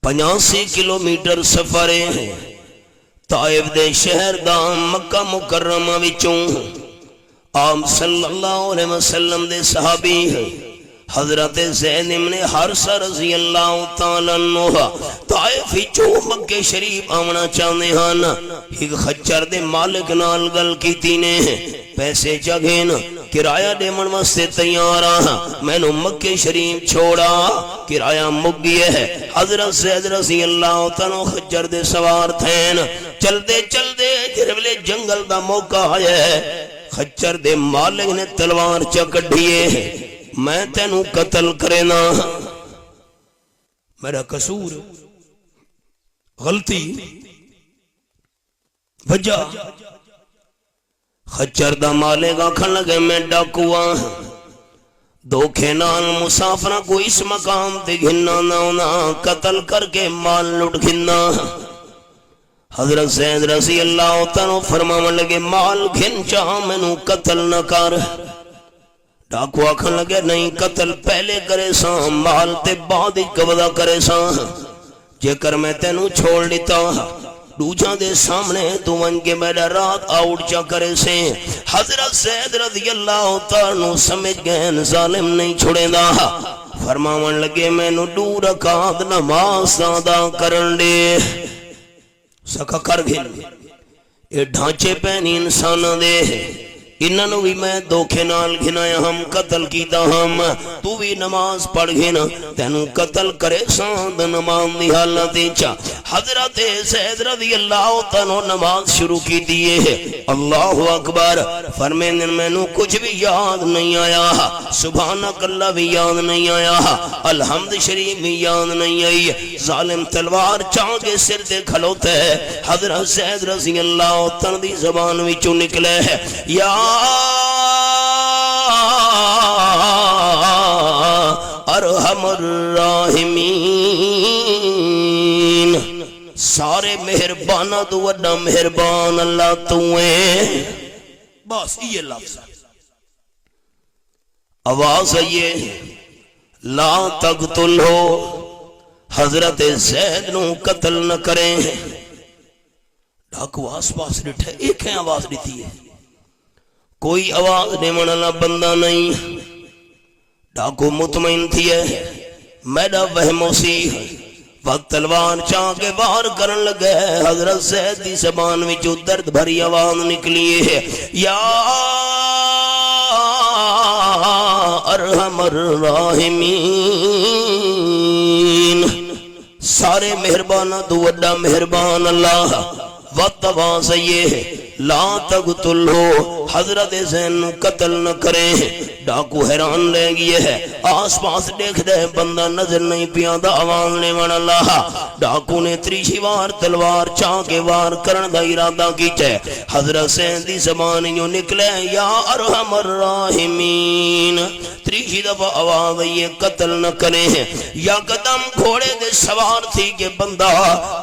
85 kilometre سفر ہے طائف دے شہر دا مکہ مکرمہ وچوں آپ صلی اللہ علیہ وسلم دے صحابی ہیں حضرت زید بن حارثہ رضی اللہ تعالیٰ عنہ طائف وچوں مکہ شریف آونا چاہنے ہن ایک خچر دے مالک نال گل کیتی نے پیسے جگین کرایہ دے من واسطے تیار ہاں میں نو مکہ شریف چھوڑا کرایہ مک گیا ہے حضرت زید رضی اللہ تعالیٰ خچر دے سوار تھین چلدے چلدے جرولے جنگل دا موقع آیا ہے خچر دے مالک نے تلوار چکڑیے میں تینوں قتل کرینا میرا قصور غلطی وجہ خچر دا مالک آکھن لگے میں ڈاکوا دھوکے نال مسافرہ کو اس مقام تے گھننا نہ ہونا قتل کر کے مال لٹ گھننا حضرت زید رضی اللہ تعالیٰ فرماون لگے مال گھن چاہ میں نو قتل نہ کر ڈاکو آکھن لگے نہیں قتل پہلے کرے ساں مال تے بعد قبضہ کرے ساں جے کر میں تینوں چھوڑ لیتا دوجہ دے سامنے تو ون کے میرا رات آؤٹ چا کرے سے حضرت زید رضی اللہ تعالیٰ سمجھ گئے ظالم نہیں چھوڑے دا فرماون لگے میں نو 2 رکعت نماز ادا کرن دے سکا کر گھن اے ڈھانچے پہنی انسان دے انہوں بھی میں دھوکے نال گھنایا ہم قتل کیتا ہم تو بھی نماز پڑھ گھنا تینوں قتل کرے ساند نماز دی حالت چا حضرت زید رضی اللہ تعالیٰ نماز شروع کی دیئے ہے اللہ اکبر فرمین میں نو کچھ بھی یاد نہیں آیا سبحانک اللہ بھی یاد نہیں آیا الحمد شریف بھی یاد نہیں آئی ظالم تلوار چانگے سر دے کھلوتے ہے حضرت زید رضی اللہ تعالیٰ دی زبان وچوں نکلے ہے یا ارحم الراحمین سارے مہربانہ تو وڈا مہربان اللہ تو ہیں بس یہ لفظ آواز آئیے لا تقتل ہو حضرت زید نو قتل نہ کریں ڈاکو آس پاس ڈٹھے ایک ہے آواز دیتی ہے کوئی آواز دیوان اللہ بندہ نہیں ڈاکو مطمئن تھی ہے میڈا وہمو سی وقت تلوار چاہ کے باہر کرن لگے حضرت زید دی زبان وچوں درد بھری آواز نکلی ہے یا ارحم الراحمین سارے مہربانہ تو وڈا مہربان اللہ وقت آواز یہ ہے لا تقتل ہو حضرت زین قتل نہ کریں ڈاکو حیران لے گئے ہے آس پاس دیکھ دے بندہ نظر نہیں پیادا آواز نے من اللہ ڈاکو نے تریشی وار تلوار چاہ کے وار کرن دا ارادہ کیچے حضرت زین دی زبان یوں نکلے یا ارحم الراحمین تریشی دفعہ آواز یہ قتل نہ کریں یا قدم گھوڑے دے سوار تھی کہ بندہ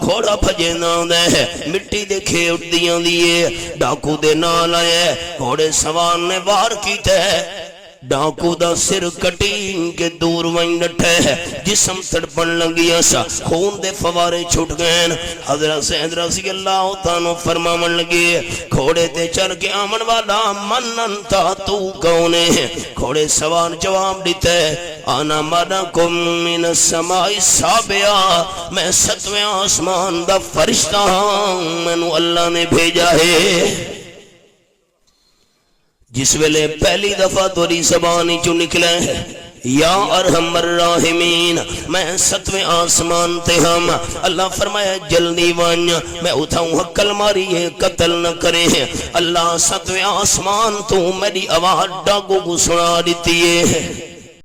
گھوڑا بھجے نہ دے مٹی دے کھیٹ دیاں دیئے ڈاکو دے نال آئے گھوڑے سوار نے وار کیتے ڈاکو دا سر کٹین کے دور وہیں ڈٹھے ہے جسم تڑپن لگیا سا خون دے فوارے چھوٹ گئے حضرت زید رضی اللہ تعالیٰ فرماون لگے گھوڑے تے چڑھ کے آمن والا من انتا تو کونے ہیں گھوڑے سوار جواب دیتے آنا ملکم من السماء السابعہ میں 7ویں آسمان دا فرشتہ ہوں میں نو اللہ نے بھیجا ہے جس ویلے پہلی دفعہ توری زبانی چو نکلے ہیں یا ارحم الراحمین میں 7ویں آسمان تے ہم اللہ فرمایا جلدی وانیا میں اٹھاؤں حقل ماری ہے قتل نہ کرے ہیں اللہ 7ویں آسمان تو میری آواز ڈاگو کو سنا دیتی ہے